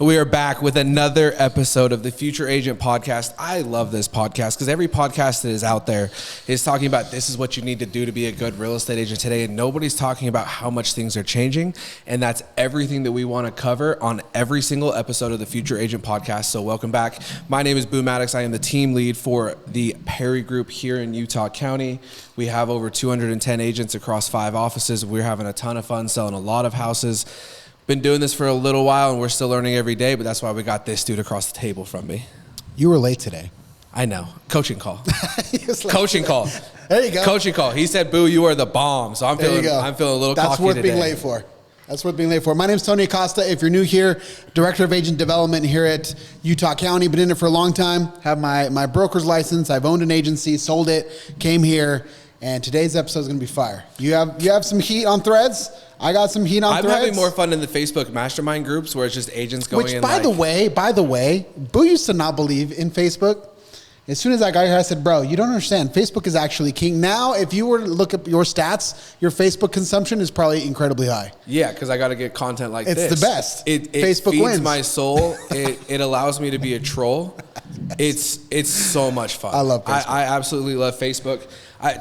We are back with another episode of the Future Agent Podcast. I love this podcast because every podcast that is out there is talking about this is what you need to do to be a good real estate agent today, and nobody's talking about how much things are changing, and that's everything that we want to cover on every single episode of the Future Agent Podcast. So welcome back. My name is Boo Maddox. I am the team lead for the Perry Group here in Utah County. We have over 210 agents across 5 offices. We're having a ton of fun selling a lot of houses. Been doing this for a little while, and we're still learning every day, but that's why we got this dude across the table from me. You were late today. I know. Coaching call. Coaching call. There you go. Coaching call. He said, Boo, you are the bomb. So I'm feeling a little That's cocky worth today. being late for. That's worth being late for. My name is Tony Acosta. If you're new here, Director of Agent Development here at Utah County. Been in it for a long time. Have my broker's license. I've owned an agency, sold it, came here, and today's episode is going to be fire. You have some heat on threads. I got some heat on threads. I'm having more fun in the Facebook mastermind groups where it's just agents going in. Which, by the way, Boo used to not believe in Facebook. As soon as I got here, I said, bro, you don't understand. Facebook is actually king. Now, if you were to look at your stats, your Facebook consumption is probably incredibly high. Yeah, because I got to get content like this. It's the best. It Facebook feeds wins. my soul. It allows me to be a troll. It's so much fun. I love Facebook. I absolutely love Facebook.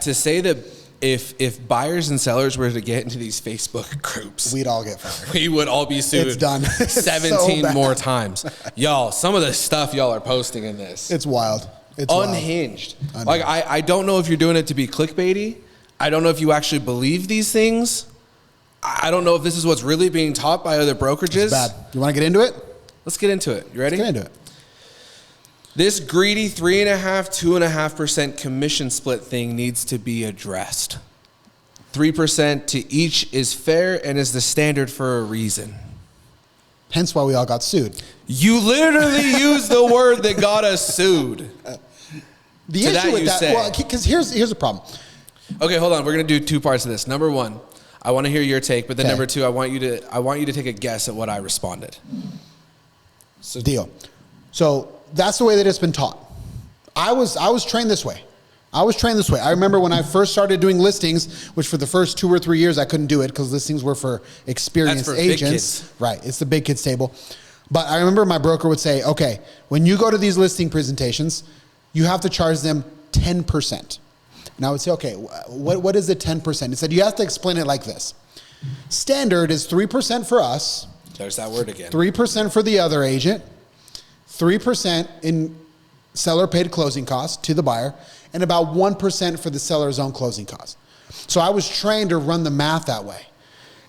To say that if buyers and sellers were to get into these Facebook groups, we'd all get fired. We would all be sued. It's done. 17 so more times. Y'all, some of the stuff y'all are posting in this. It's wild. It's unhinged. Wild. Like, I don't know if you're doing it to be clickbaity. I don't know if you actually believe these things. I don't know if this is what's really being taught by other brokerages. It's bad. You want to get into it? Let's get into it. You ready? Let's get into it. This greedy 2.5% commission split thing needs to be addressed. 3% to each is fair and is the standard for a reason. Hence why we all got sued. You literally used the word that got us sued. The issue with that, well, because here's a problem. Okay, hold on. We're gonna do 2 parts of this. Number 1, I want to hear your take, but then number 2, I want you to take a guess at what I responded. So, deal. So that's the way that it's been taught. I was trained this way. I remember when I first started doing listings, which for the first 2 or 3 years I couldn't do it because listings were for experienced agents. Big kids. Right, it's the big kids table. But I remember my broker would say, okay, when you go to these listing presentations, you have to charge them 10%. And I would say, okay, what is the 10%? He said, you have to explain it like this. Standard is 3% for us. There's that word again. 3% for the other agent, 3% in seller paid closing costs to the buyer, and about 1% for the seller's own closing costs. So I was trained to run the math that way.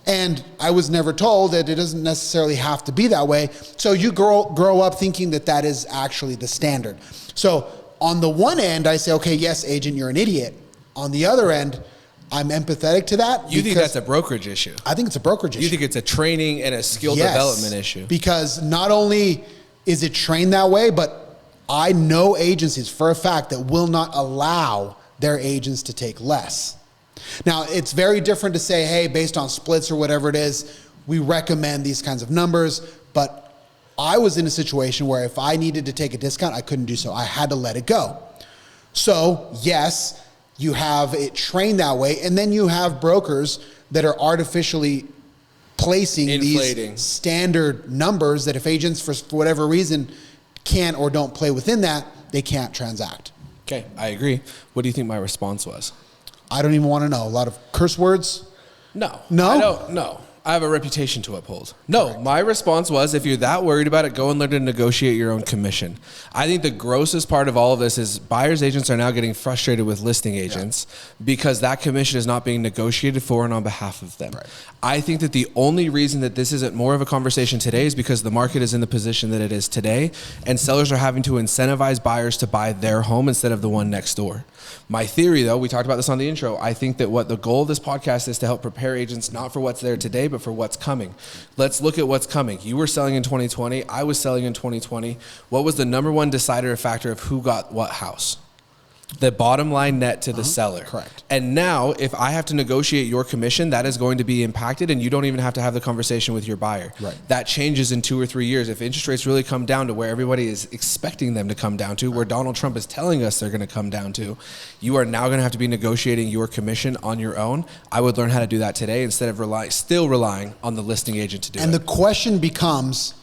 And I was never told that it doesn't necessarily have to be that way. So you grow up thinking that that is actually the standard. So on the one end, I say, okay, yes, agent, you're an idiot. On the other end, I'm empathetic to that. You think that's a brokerage issue? I think it's a brokerage issue. You think it's a training and a skill development issue? Because not only is it trained that way, but I know agencies for a fact that will not allow their agents to take less. Now, it's very different to say, hey, based on splits or whatever it is, we recommend these kinds of numbers. But I was in a situation where if I needed to take a discount, I couldn't do so. I had to let it go. So, yes, you have it trained that way. And then you have brokers that are artificially placing these standard numbers that if agents, for whatever reason, can't or don't play within that, they can't transact. Okay, I agree. What do you think my response was? I don't even want to know. A lot of curse words? No. No? I don't know. I have a reputation to uphold. No, correct. My response was, if you're that worried about it, go and learn to negotiate your own commission. I think the grossest part of all of this is buyers agents are now getting frustrated with listing agents because that commission is not being negotiated for and on behalf of them. Right. I think that the only reason that this isn't more of a conversation today is because the market is in the position that it is today, and sellers are having to incentivize buyers to buy their home instead of the one next door. My theory, though, we talked about this on the intro, I think that what the goal of this podcast is to help prepare agents not for what's there today, but for what's coming. Let's look at what's coming. You were selling in 2020. I was selling in 2020. What was the number one decider factor of who got what house? The bottom line net to the seller. Correct. And now, if I have to negotiate your commission, that is going to be impacted, and you don't even have to have the conversation with your buyer. Right. That changes in 2 or 3 years. If interest rates really come down to where everybody is expecting them to come down to, where Donald Trump is telling us they're going to come down to, you are now going to have to be negotiating your commission on your own. I would learn how to do that today instead of still relying on the listing agent to do it. And the question becomes,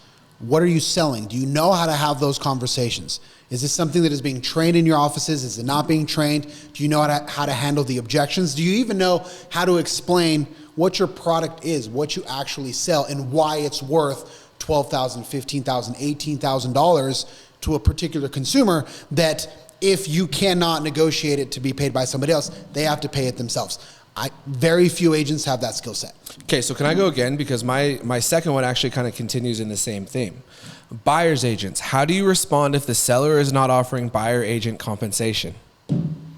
What are you selling? Do you know how to have those conversations? Is this something that is being trained in your offices? Is it not being trained? Do you know how to handle the objections? Do you even know how to explain what your product is, what you actually sell, and why it's worth $12,000, $15,000, $18,000 to a particular consumer, that if you cannot negotiate it to be paid by somebody else, they have to pay it themselves? Very few agents have that skill set. Okay, so can I go again? Because my second one actually kind of continues in the same theme. Buyer's agents, how do you respond if the seller is not offering buyer agent compensation?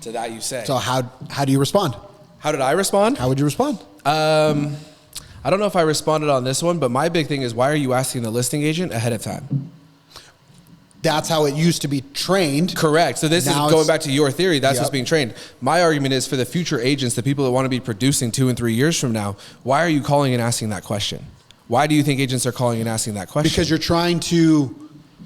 To that you say. So how do you respond? How did I respond? How would you respond? I don't know if I responded on this one, but my big thing is, why are you asking the listing agent ahead of time? That's how it used to be trained. Correct. So this Now is going back to your theory. That's Yep. what's being trained. My argument is, for the future agents, the people that want to be producing 2 and 3 years from now, why are you calling and asking that question? Why do you think agents are calling and asking that question? Because you're trying to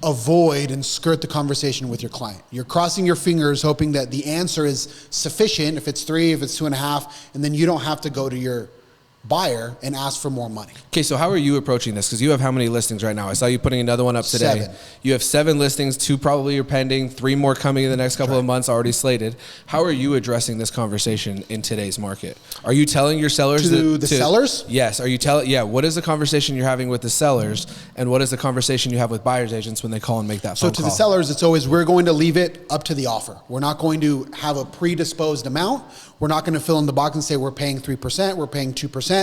avoid and skirt the conversation with your client. You're crossing your fingers, hoping that the answer is sufficient, if it's 3, if it's 2.5, and then you don't have to go to your buyer and ask for more money. Okay, so how are you approaching this? Because you have how many listings right now? I saw you putting another one up today. 7. You have 7 listings, 2 probably are pending, 3 more coming in the next couple of months, already slated. How are you addressing this conversation in today's market? Are you telling your sellers To the sellers? Yes. Are you telling? Yeah. What is the conversation you're having with the sellers, and what is the conversation you have with buyers agents when they call and make that phone So to call? the sellers, it's always, we're going to leave it up to the offer. We're not going to have a predisposed amount. We're not going to fill in the box and say we're paying 3%, we're paying 2%,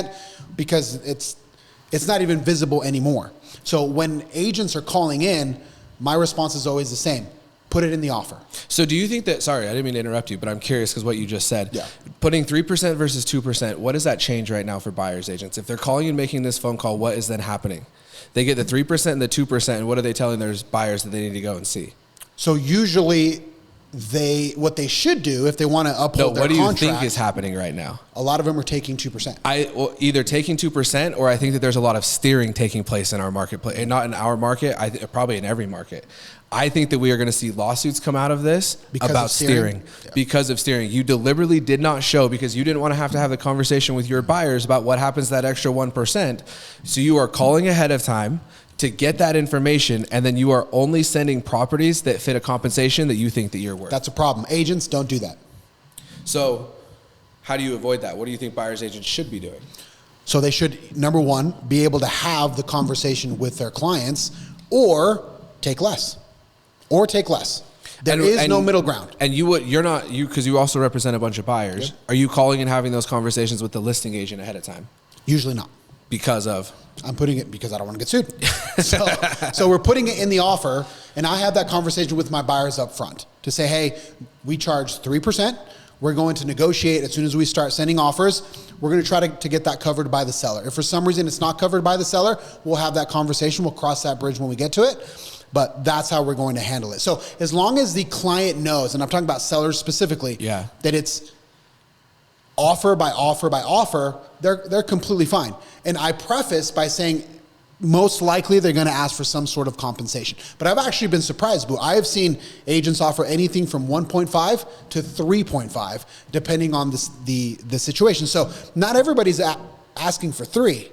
because it's not even visible anymore. So when agents are calling in, my response is always the same: put it in the offer. So do you think that, sorry, I didn't mean to interrupt you, but I'm curious because what you just said. Yeah. Putting 3% versus 2%, what does that change right now for buyers agents? If they're calling and making this phone call, what is then happening? They get the 3% and the 2%, and what are they telling their buyers that they need to go and see? So usually what they should do, if they want to uphold their what do contract, you think is happening right now? a lot of them are taking 2%. Either taking 2%, or I think that there's a lot of steering taking place in our marketplace, and not in our market, probably in every market. I think that we are going to see lawsuits come out of this about steering. Yeah. Because of steering. You deliberately did not show, because you didn't want to have the conversation with your buyers about what happens to that extra 1%. So you are calling ahead of time to get that information, and then you are only sending properties that fit a compensation that you think that you're worth. That's a problem. Agents don't do that. So how do you avoid that? What do you think buyers agents should be doing? So they should, number one, be able to have the conversation with their clients, or take less. There is no middle ground. And because you also represent a bunch of buyers. Yep. Are you calling and having those conversations with the listing agent ahead of time? Usually not. Because of? I'm putting it because I don't want to get sued. So we're putting it in the offer, and I have that conversation with my buyers up front to say, hey, we charge 3%. We're going to negotiate as soon as we start sending offers. We're going to try to get that covered by the seller. If for some reason it's not covered by the seller, we'll have that conversation. We'll cross that bridge when we get to it. But that's how we're going to handle it. So as long as the client knows, and I'm talking about sellers specifically, that it's offer by offer by offer, they're completely fine. And I preface by saying, most likely they're going to ask for some sort of compensation. But I've actually been surprised, Boo. I have seen agents offer anything from 1.5 to 3.5, depending on the situation. So not everybody's asking for 3.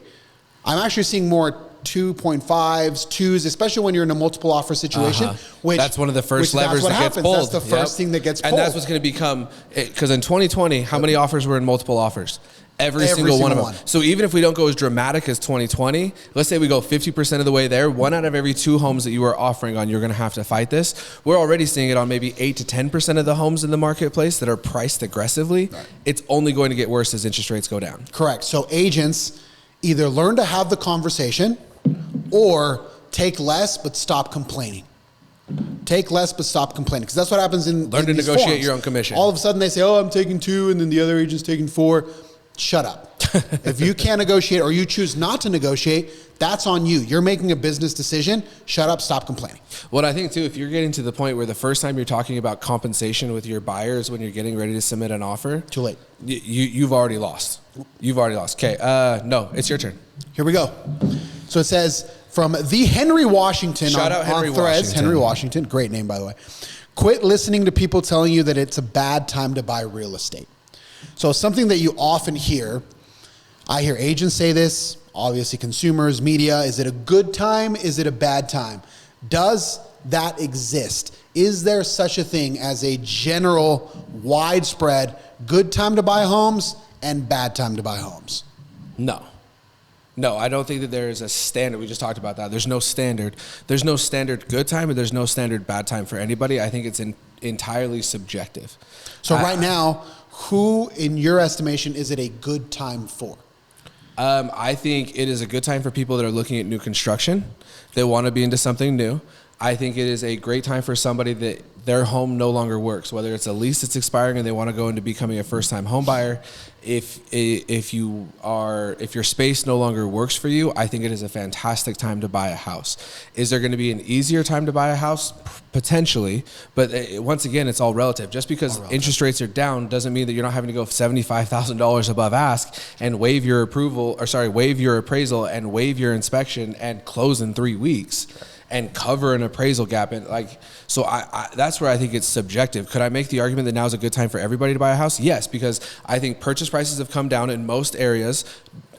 I'm actually seeing more 2.5s, 2s, especially when you're in a multiple offer situation. Which that's one of the first levers that gets pulled. That's the first thing that gets pulled. And that's what's going to become, because in 2020, how many offers were in multiple offers? Every single one of them. So even if we don't go as dramatic as 2020, let's say we go 50% of the way there, 1 out of every 2 homes that you are offering on, you're going to have to fight this. We're already seeing it on maybe 8 to 10% of the homes in the marketplace that are priced aggressively. Right. It's only going to get worse as interest rates go down. Correct. So agents either learn to have the conversation or take less but stop complaining. Take less but stop complaining, because that's what happens in Learn to these negotiate forums. your own commission. All of a sudden they say, oh, I'm taking 2, and then the other agent's taking 4. Shut up. If you can't negotiate, or you choose not to negotiate, that's on you. You're making a business decision. Shut up, stop complaining. Well, I think too, if you're getting to the point where the first time you're talking about compensation with your buyers when you're getting ready to submit an offer, too late. You've already lost. You've already lost. Okay, no, it's your turn. Here we go. So it says, from the Henry Washington Shout out Henry on Threads, Washington. Henry Washington, great name by the way. Quit listening to people telling you that it's a bad time to buy real estate. So something that you often hear, I hear agents say this, obviously consumers, media. Is it a good time? Is it a bad time? Does that exist? Is there such a thing as a general, widespread, good time to buy homes and bad time to buy homes? No. No, I don't think that there is a standard. We just talked about that. There's no standard. There's no standard good time, and there's no standard bad time for anybody. I think it's entirely subjective. So right now, who, in your estimation, is it a good time for? I think it is a good time for people that are looking at new construction. They want to be into something new. I think it is a great time for somebody that their home no longer works, whether it's a lease that's expiring and they want to go into becoming a first-time home buyer. If your space no longer works for you, I think it is a fantastic time to buy a house. Is there going to be an easier time to buy a house? Potentially, but once again, it's all relative. Just because interest rates are down doesn't mean that you're not having to go $75,000 above ask and waive your appraisal and waive your inspection and close in 3 weeks. And cover an appraisal gap. And so that's where I think it's subjective. Could I make the argument that now is a good time for everybody to buy a house? Yes, because I think purchase prices have come down in most areas.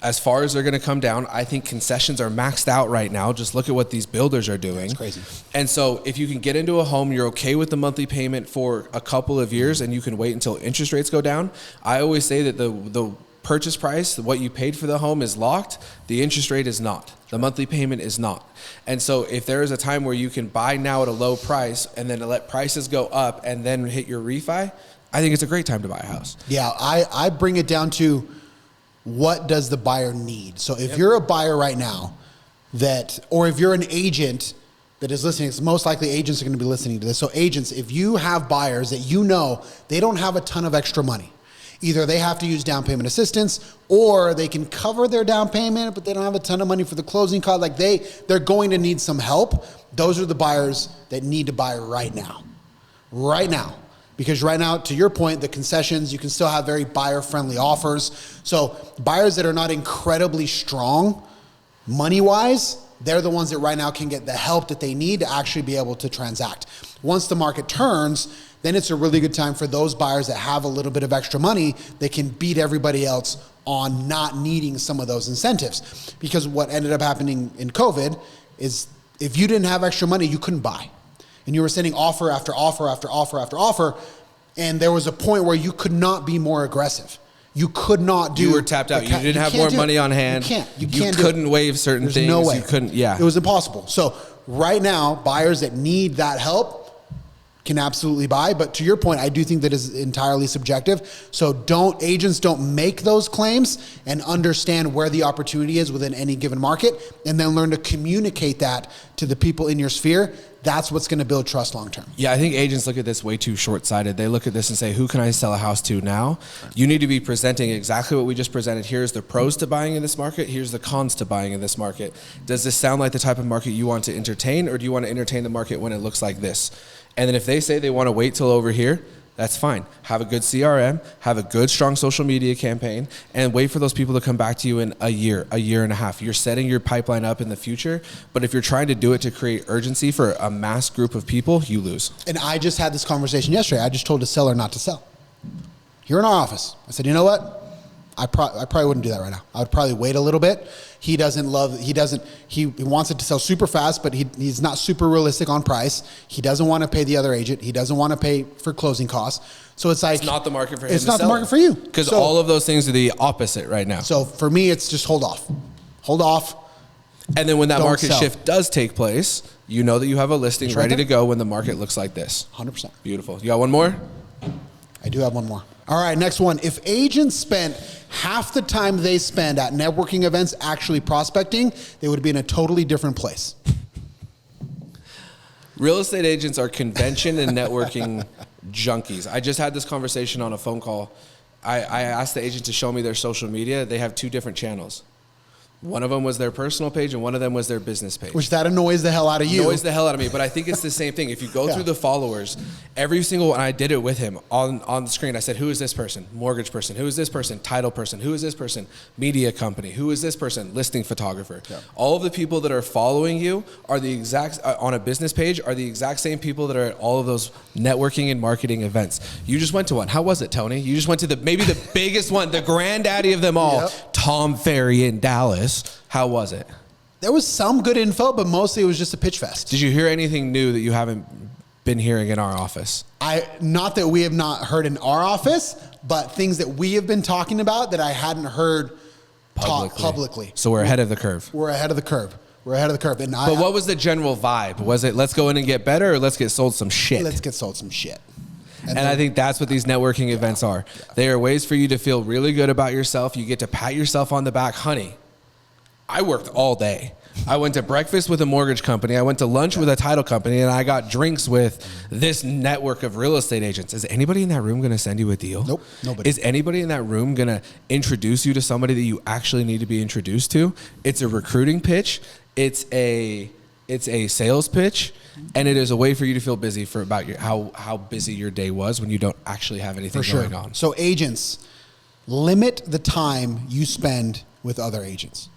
As far as they're going to come down, I think concessions are maxed out right now. Just look at what these builders are doing. It's crazy. And so if you can get into a home, you're okay with the monthly payment for a couple of years and you can wait until interest rates go down. I always say that the purchase price, what you paid for the home is locked. The interest rate is not. The monthly payment is not. And so if there is a time where you can buy now at a low price and then let prices go up and then hit your refi, I think it's a great time to buy a house. Yeah, I bring it down to what does the buyer need? So if you're a buyer right now or if you're an agent that is listening, it's most likely agents are going to be listening to this. So agents, if you have buyers that you know they don't have a ton of extra money, either they have to use down payment assistance or they can cover their down payment, but they don't have a ton of money for the closing cost. Like they're going to need some help. Those are the buyers that need to buy right now. Right now. Because right now, to your point, the concessions, you can still have very buyer-friendly offers. So buyers that are not incredibly strong money-wise, they're the ones that right now can get the help that they need to actually be able to transact. Once the market turns, then it's a really good time for those buyers that have a little bit of extra money. They can beat everybody else on not needing some of those incentives. Because what ended up happening in COVID is if you didn't have extra money, you couldn't buy. And you were sending offer after offer after offer after offer. And there was a point where you could not be more aggressive. You could not do. You were tapped out. You didn't have more money on hand. You can't. You couldn't waive certain things. No way. You couldn't. Yeah. It was impossible. So right now, buyers that need that help can absolutely buy. But to your point, I do think that is entirely subjective. So agents don't make those claims and understand where the opportunity is within any given market, and then learn to communicate that to the people in your sphere. That's what's going to build trust long term. Yeah, I think agents look at this way too short-sighted. They look at this and say, who can I sell a house to now? You need to be presenting exactly what we just presented. Here's the pros to buying in this market. Here's the cons to buying in this market. Does this sound like the type of market you want to entertain, or do you want to entertain the market when it looks like this? And then if they say they want to wait till over here, that's fine. Have a good CRM, have a good, strong social media campaign, and wait for those people to come back to you in a year and a half. You're setting your pipeline up in the future, but if you're trying to do it to create urgency for a mass group of people, you lose. And I just had this conversation yesterday. I just told a seller not to sell. Here in our office, I said, you know what? I probably wouldn't do that right now. I would probably wait a little bit. He wants it to sell super fast, but he's not super realistic on price. He doesn't want to pay the other agent. He doesn't want to pay for closing costs. So it's like, it's not the market for him. It's not the market for you. Because all of those things are the opposite right now. So for me, it's just hold off. And then when that market sell. shift does take place, you know that you have a listing It's ready right to go when the market looks like this. 100%. Beautiful. You got one more? I do have one more. All right, next one. If agents spent half the time they spend at networking events actually prospecting, they would be in a totally different place. Real estate agents are convention and networking junkies. I just had this conversation on a phone call. I asked the agent to show me their social media. They have 2 different channels. One of them was their personal page and one of them was their business page. Which that annoys the hell out of you. Annoys the hell out of me, but I think it's the same thing. If you go through the followers, every single one, I did it with him on the screen. I said, who is this person? Mortgage person. Who is this person? Title person. Who is this person? Media company. Who is this person? Listing photographer. Yeah. All of the people that are following you are the exact, on a business page, are the exact same people that are at all of those networking and marketing events. You just went to one. How was it, Tony? You just went to maybe the biggest one, the granddaddy of them all. Yep. Tom Ferry in Dallas. How was it? There was some good info, but mostly it was just a pitch fest. Did you hear anything new that you haven't been hearing in our office? Not that we have not heard in our office, but things that we have been talking about that I hadn't heard talk publicly. So we're ahead of the curve. We're ahead of the curve. But what was the general vibe? Was it let's go in and get better, or let's get sold some shit? Let's get sold some shit. And I think that's what these networking events are. Yeah. They are ways for you to feel really good about yourself. You get to pat yourself on the back. Honey, I worked all day. I went to breakfast with a mortgage company. I went to lunch with a title company, and I got drinks with this network of real estate agents. Is anybody in that room going to send you a deal? Nope, nobody. Is anybody in that room going to introduce you to somebody that you actually need to be introduced to? It's a recruiting pitch. It's a sales pitch, and it is a way for you to feel busy for about how busy your day was when you don't actually have anything going on. So agents, limit the time you spend with other agents.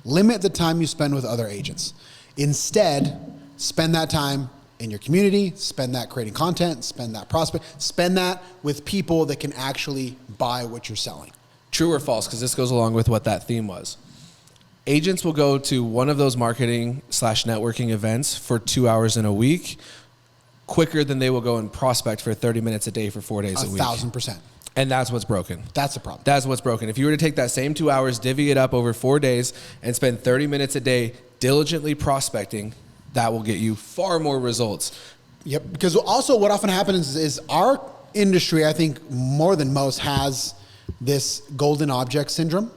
Limit the time you spend with other agents. Instead, spend that time in your community, spend that creating content, spend that prospect, spend that with people that can actually buy what you're selling. True or false, because this goes along with what that theme was. Agents will go to one of those marketing/networking events for 2 hours in a week quicker than they will go and prospect for 30 minutes a day for 4 days a week. 1,000%. And that's what's broken. That's the problem. That's what's broken. If you were to take that same 2 hours, divvy it up over 4 days, and spend 30 minutes a day diligently prospecting, that will get you far more results. Yep. Because also what often happens is our industry, I think more than most, has this golden object syndrome,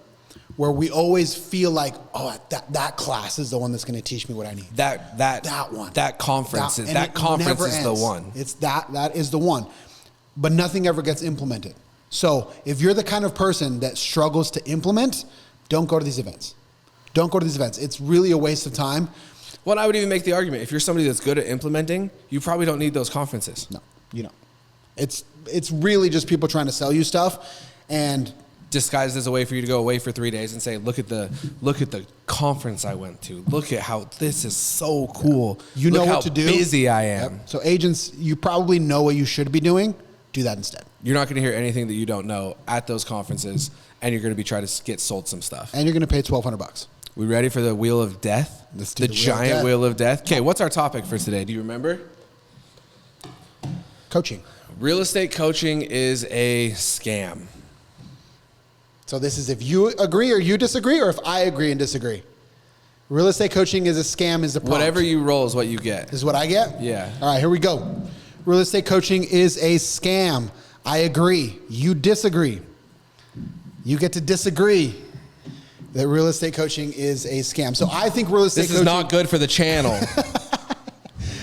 where we always feel like, oh, that class is the one that's going to teach me what I need. That one. That conference is the one. It's that is the one. But nothing ever gets implemented. So if you're the kind of person that struggles to implement, don't go to these events. Don't go to these events. It's really a waste of time. Well, I would even make the argument, if you're somebody that's good at implementing, you probably don't need those conferences. No, you don't. It's really just people trying to sell you stuff, and disguised as a way for you to go away for 3 days and say, look at the conference I went to. Look at how this is so cool. You know what to do. Busy I am. Yep. So agents, you probably know what you should be doing. Do that instead. You're not going to hear anything that you don't know at those conferences, and you're going to be trying to get sold some stuff. And you're going to pay $1,200. We ready for the wheel of death? Let's do the giant wheel of death. Okay, what's our topic for today? Do you remember? Coaching. Real estate coaching is a scam. So this is if you agree or you disagree, or if I agree and disagree. Real estate coaching is a scam is the prompt. Whatever you roll is what you get. This is what I get? Yeah. All right, here we go. Real estate coaching is a scam. I agree. You disagree. You get to disagree that real estate coaching is a scam. So I think real estate coaching... This is not good for the channel.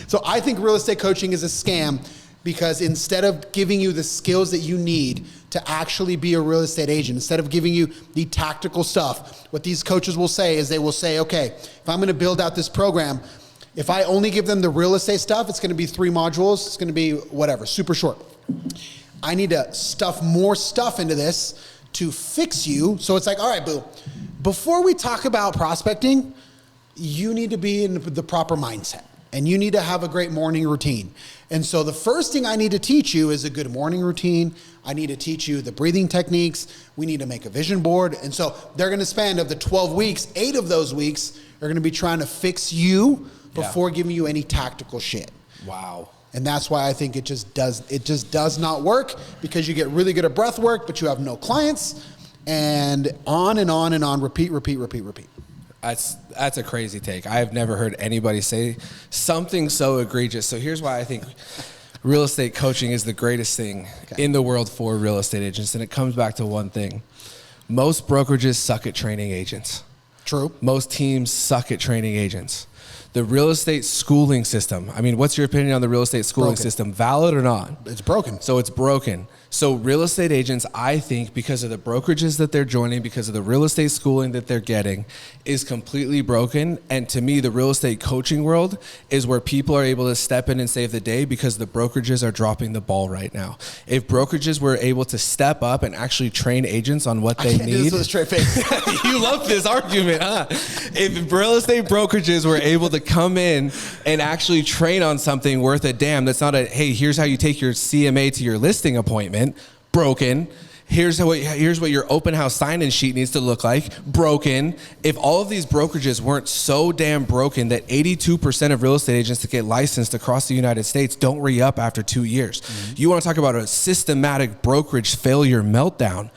So I think real estate coaching is a scam because instead of giving you the skills that you need to actually be a real estate agent, instead of giving you the tactical stuff, what these coaches will say is they will say, okay, if I'm going to build out this program, if I only give them the real estate stuff, it's going to be 3 modules. It's going to be whatever, super short. I need to stuff more stuff into this to fix you. So it's like, all right, boo, before we talk about prospecting, you need to be in the proper mindset and you need to have a great morning routine. And so the first thing I need to teach you is a good morning routine. I need to teach you the breathing techniques. We need to make a vision board. And so they're going to spend, of the 12 weeks, 8 of those weeks are going to be trying to fix you before giving you any tactical shit. Wow. And that's why I think it just does not work, because you get really good at breath work, but you have no clients, and on and on and on, repeat. That's a crazy take. I have never heard anybody say something so egregious. So here's why I think real estate coaching is the greatest thing in the world for real estate agents. And it comes back to one thing. Most brokerages suck at training agents. True. Most teams suck at training agents. The real estate schooling system. I mean, what's your opinion on the real estate schooling system? Valid or not? It's broken. So it's broken. So real estate agents, I think, because of the brokerages that they're joining, because of the real estate schooling that they're getting, is completely broken. And to me, the real estate coaching world is where people are able to step in and save the day, because the brokerages are dropping the ball right now. If brokerages were able to step up and actually train agents on what they need. Do this with a straight face. You love this argument, huh? If real estate brokerages were able to come in and actually train on something worth a damn, that's not a, hey, here's how you take your CMA to your listing appointment, broken. Here's what your open house sign-in sheet needs to look like. Broken. If all of these brokerages weren't so damn broken that 82% of real estate agents that get licensed across the United States don't re-up after 2 years. You want to talk about a systematic brokerage failure meltdown.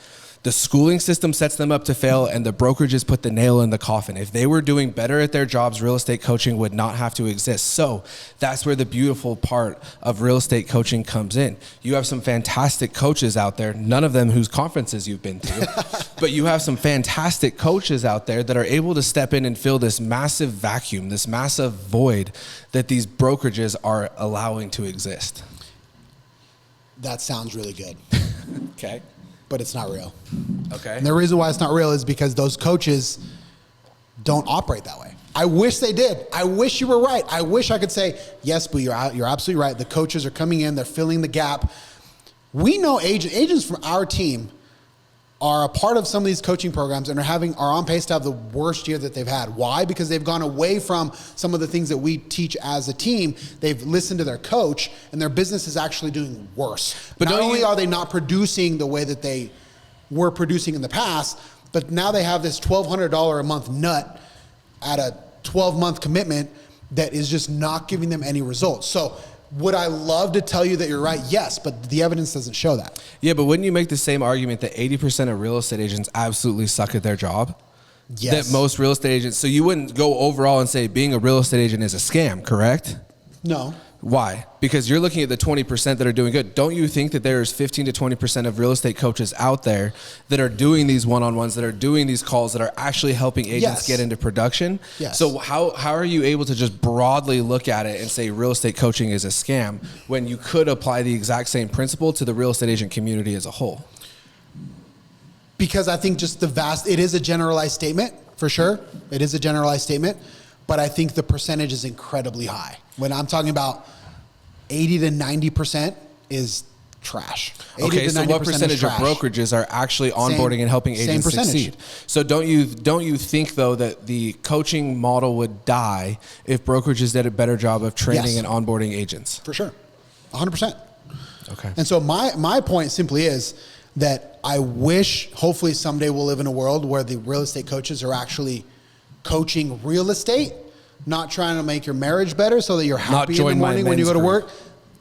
The schooling system sets them up to fail, and the brokerages put the nail in the coffin. If they were doing better at their jobs, real estate coaching would not have to exist. So that's where the beautiful part of real estate coaching comes in. You have some fantastic coaches out there, none of them whose conferences you've been to, but you have some fantastic coaches out there that are able to step in and fill this massive vacuum, this massive void that these brokerages are allowing to exist. That sounds really good. Okay. But it's not real. Okay. And the reason why it's not real is because those coaches don't operate that way. I wish they did. I wish you were right. I wish I could say, yes, but you're absolutely right. The coaches are coming in. They're filling the gap. We know agents from our team are a part of some of these coaching programs and are on pace to have the worst year that they've had. Why? Because they've gone away from some of the things that we teach as a team. They've listened to their coach, and their business is actually doing worse. But not only are they not producing the way that they were producing in the past, but now they have this $1,200 a month nut at a 12-month commitment that is just not giving them any results. So would I love to tell you that you're right? Yes, but the evidence doesn't show that. Yeah, but wouldn't you make the same argument that 80% of real estate agents absolutely suck at their job? Yes. That most real estate agents, so you wouldn't go overall and say being a real estate agent is a scam, correct? No. Why? Because you're looking at the 20% that are doing good. Don't you think that there's 15 to 20% of real estate coaches out there that are doing these one-on-ones, that are doing these calls, that are actually helping agents get into production? Yes. So how are you able to just broadly look at it and say real estate coaching is a scam when you could apply the exact same principle to the real estate agent community as a whole? Because I think just it is a generalized statement, for sure. It is a generalized statement, but I think the percentage is incredibly high. When I'm talking about 80 to 90% is trash. Okay, so what percentage of brokerages are actually onboarding and helping agents succeed? So don't you think though that the coaching model would die if brokerages did a better job of training and onboarding agents? For sure, 100%. Okay. And so my point simply is that I wish, hopefully someday we'll live in a world where the real estate coaches are actually coaching real estate, not trying to make your marriage better so that you're happy in the morning when you go to work.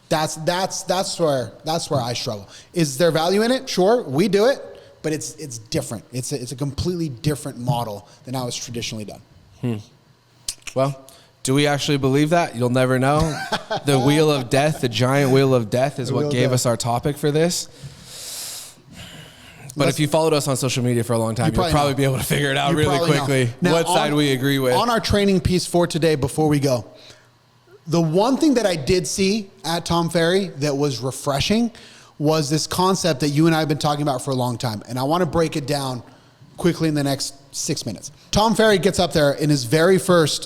That's where I struggle. Is there value in it? Sure, we do it, but it's different. It's a completely different model than how it's traditionally done. Well, do we actually believe that? You'll never know. The wheel of death, the giant wheel of death is what gave us our topic for this. But if you followed us on social media for a long time, you'll probably be able to figure it out really quickly what side we agree with. On our training piece for today, before we go, the one thing that I did see at Tom Ferry that was refreshing was this concept that you and I have been talking about for a long time. And I want to break it down quickly in the next 6 minutes. Tom Ferry gets up there in his very first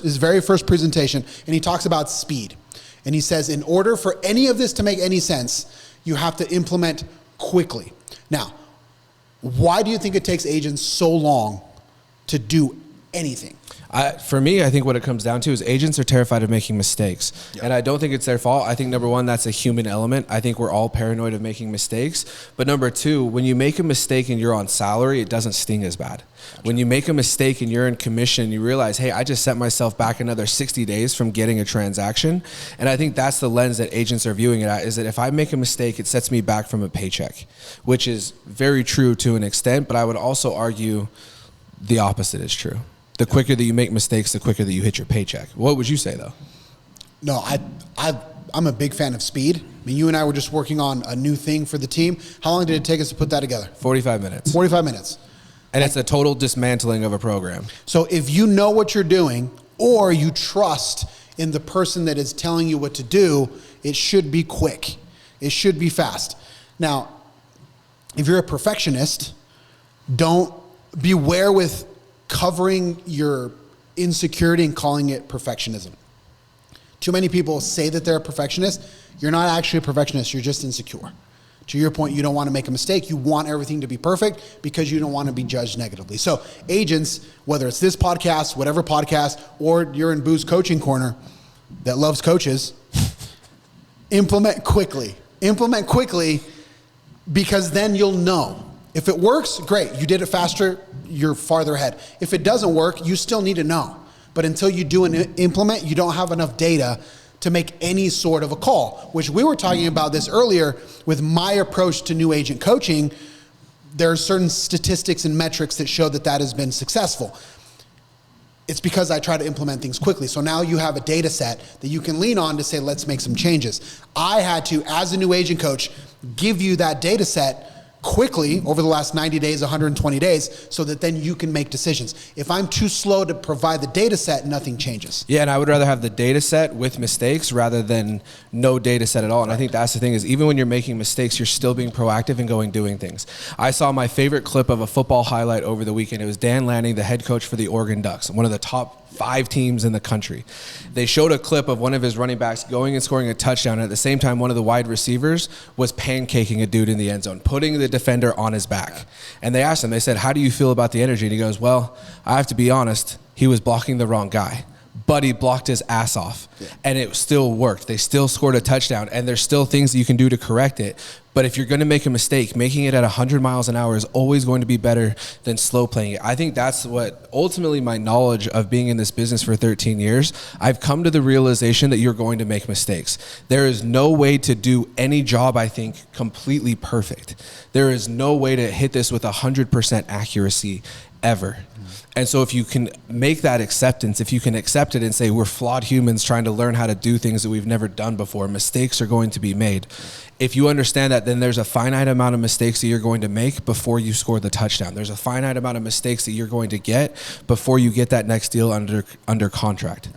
presentation, and he talks about speed. And he says, in order for any of this to make any sense, you have to implement quickly. Now, why do you think it takes agents so long to do anything? For me, I think what it comes down to is agents are terrified of making mistakes. Yep. And I don't think it's their fault. I think, number one, that's a human element. I think we're all paranoid of making mistakes. But number two, when you make a mistake and you're on salary, it doesn't sting as bad. Gotcha. When you make a mistake and you're in commission, you realize, hey, I just set myself back another 60 days from getting a transaction. And I think that's the lens that agents are viewing it at, is that if I make a mistake, it sets me back from a paycheck, which is very true to an extent. But I would also argue the opposite is true. The quicker that you make mistakes, the quicker that you hit your paycheck. What would you say, though? No, I'm a big fan of speed. I mean, you and I were just working on a new thing for the team. How long did it take us to put that together? 45 minutes. 45 minutes. And it's a total dismantling of a program. So if you know what you're doing, or you trust in the person that is telling you what to do, it should be quick. It should be fast. Now, if you're a perfectionist, don't beware with covering your insecurity and calling it perfectionism. Too many people say that they're a perfectionist. You're not actually a perfectionist. You're just insecure. To your point, you don't want to make a mistake. You want everything to be perfect because you don't want to be judged negatively. So agents, whether it's this podcast, whatever podcast, or you're in Boo's coaching corner that loves coaches, implement quickly. Implement quickly, because then you'll know. If it works, great. You did it faster, you're farther ahead. If it doesn't work, you still need to know. But until you do and implement, you don't have enough data to make any sort of a call, which we were talking about this earlier with my approach to new agent coaching. There are certain statistics and metrics that show that that has been successful. It's because I try to implement things quickly. So now you have a data set that you can lean on to say, let's make some changes. I had to, as a new agent coach, give you that data set quickly over the last 90 days, 120 days, so that then you can make decisions. If I'm too slow to provide the data set, nothing changes. Yeah, and I would rather have the data set with mistakes rather than no data set at all. And I think that's the thing, is even when you're making mistakes, you're still being proactive and doing things. I saw my favorite clip of a football highlight over the weekend. It was Dan Lanning, the head coach for the Oregon Ducks, one of the top 5 teams in the country. They showed a clip of one of his running backs going and scoring a touchdown. And at the same time, one of the wide receivers was pancaking a dude in the end zone, putting the defender on his back. And they asked him, they said, how do you feel about the energy? And he goes, well, I have to be honest, he was blocking the wrong guy. But he blocked his ass off, and it still worked. They still scored a touchdown, and there's still things that you can do to correct it. But if you're going to make a mistake, making it at 100 miles an hour is always going to be better than slow playing it. I think that's what ultimately my knowledge of being in this business for 13 years, I've come to the realization that you're going to make mistakes. There is no way to do any job, I think, completely perfect. There is no way to hit this with 100% accuracy ever. And so if you can make that acceptance, if you can accept it and say we're flawed humans trying to learn how to do things that we've never done before, mistakes are going to be made. If you understand that, then there's a finite amount of mistakes that you're going to make before you score the touchdown. There's a finite amount of mistakes that you're going to get before you get that next deal under contract.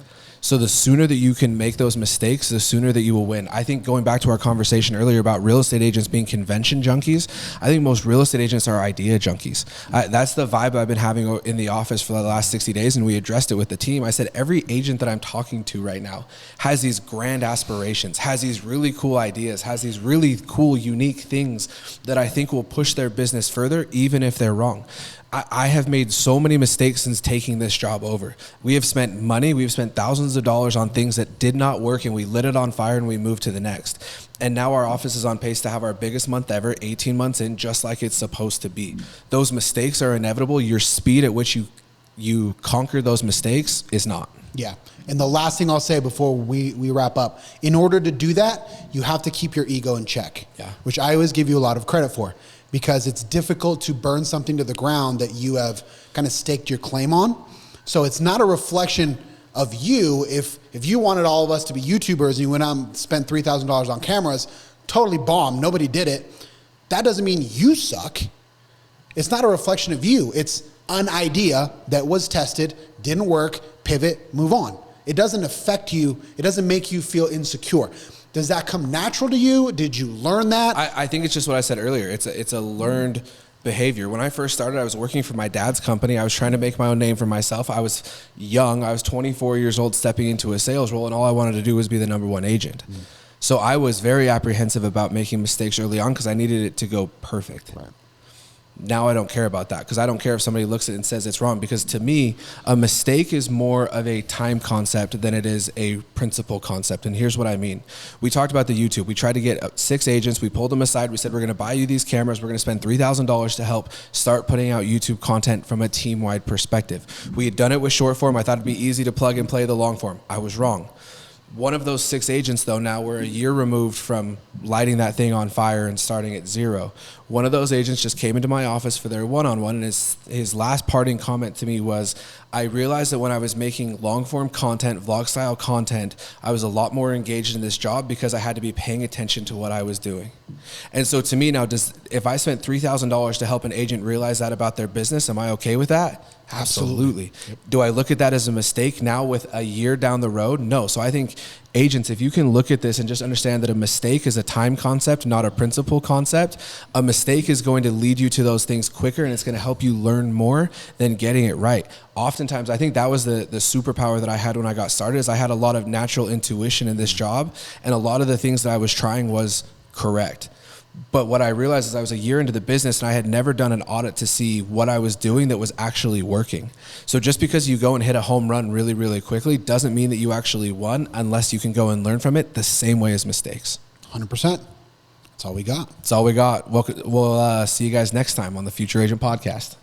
So the sooner that you can make those mistakes, the sooner that you will win. I think going back to our conversation earlier about real estate agents being convention junkies, I think most real estate agents are idea junkies. That's the vibe I've been having in the office for the last 60 days, and we addressed it with the team. I said, every agent that I'm talking to right now has these grand aspirations, has these really cool ideas, has these really cool, unique things that I think will push their business further, even if they're wrong. I have made so many mistakes since taking this job over. We have spent money, we've spent thousands of dollars on things that did not work, and we lit it on fire and we moved to the next. And now our office is on pace to have our biggest month ever, 18 months in, just like it's supposed to be. Those mistakes are inevitable. Your speed at which you conquer those mistakes is not. Yeah. And the last thing I'll say before we wrap up, in order to do that, you have to keep your ego in check, which I always give you a lot of credit for, because it's difficult to burn something to the ground that you have kind of staked your claim on. So it's not a reflection of you. If you wanted all of us to be YouTubers and you went out and spent $3,000 on cameras, totally bomb, nobody did it, that doesn't mean you suck. It's not a reflection of you. It's an idea that was tested, didn't work, pivot, move on. It doesn't affect you. It doesn't make you feel insecure. Does that come natural to you? Did you learn that? I think it's just what I said earlier. It's a learned behavior. When I first started, I was working for my dad's company. I was trying to make my own name for myself. I was young. I was 24 years old, stepping into a sales role, and all I wanted to do was be the number one agent. So I was very apprehensive about making mistakes early on because I needed it to go perfect. Right. Now I don't care about that, because I don't care if somebody looks at it and says it's wrong, because to me, a mistake is more of a time concept than it is a principle concept. And here's what I mean. We talked about the YouTube. We tried to get 6 agents. We pulled them aside. We said, we're going to buy you these cameras. We're going to spend $3,000 to help start putting out YouTube content from a team-wide perspective. We had done it with short form. I thought it'd be easy to plug and play the long form. I was wrong. One of those 6 agents, though, now we're a year removed from lighting that thing on fire and starting at zero. One of those agents just came into my office for their one-on-one, and his last parting comment to me was, I realized that when I was making long-form content, vlog-style content, I was a lot more engaged in this job because I had to be paying attention to what I was doing. And so to me now, if I spent $3,000 to help an agent realize that about their business, am I okay with that? Absolutely. Yep. Do I look at that as a mistake now with a year down the road? No. So I think agents, if you can look at this and just understand that a mistake is a time concept, not a principle concept, a mistake is going to lead you to those things quicker, and it's going to help you learn more than getting it right. Oftentimes, I think that was the superpower that I had when I got started, is I had a lot of natural intuition in this job, and a lot of the things that I was trying was correct. But what I realized is I was a year into the business and I had never done an audit to see what I was doing that was actually working. So just because you go and hit a home run really, really quickly doesn't mean that you actually won unless you can go and learn from it the same way as mistakes. 100%. That's all we got. That's all we got. We'll see you guys next time on the Future Agent Podcast.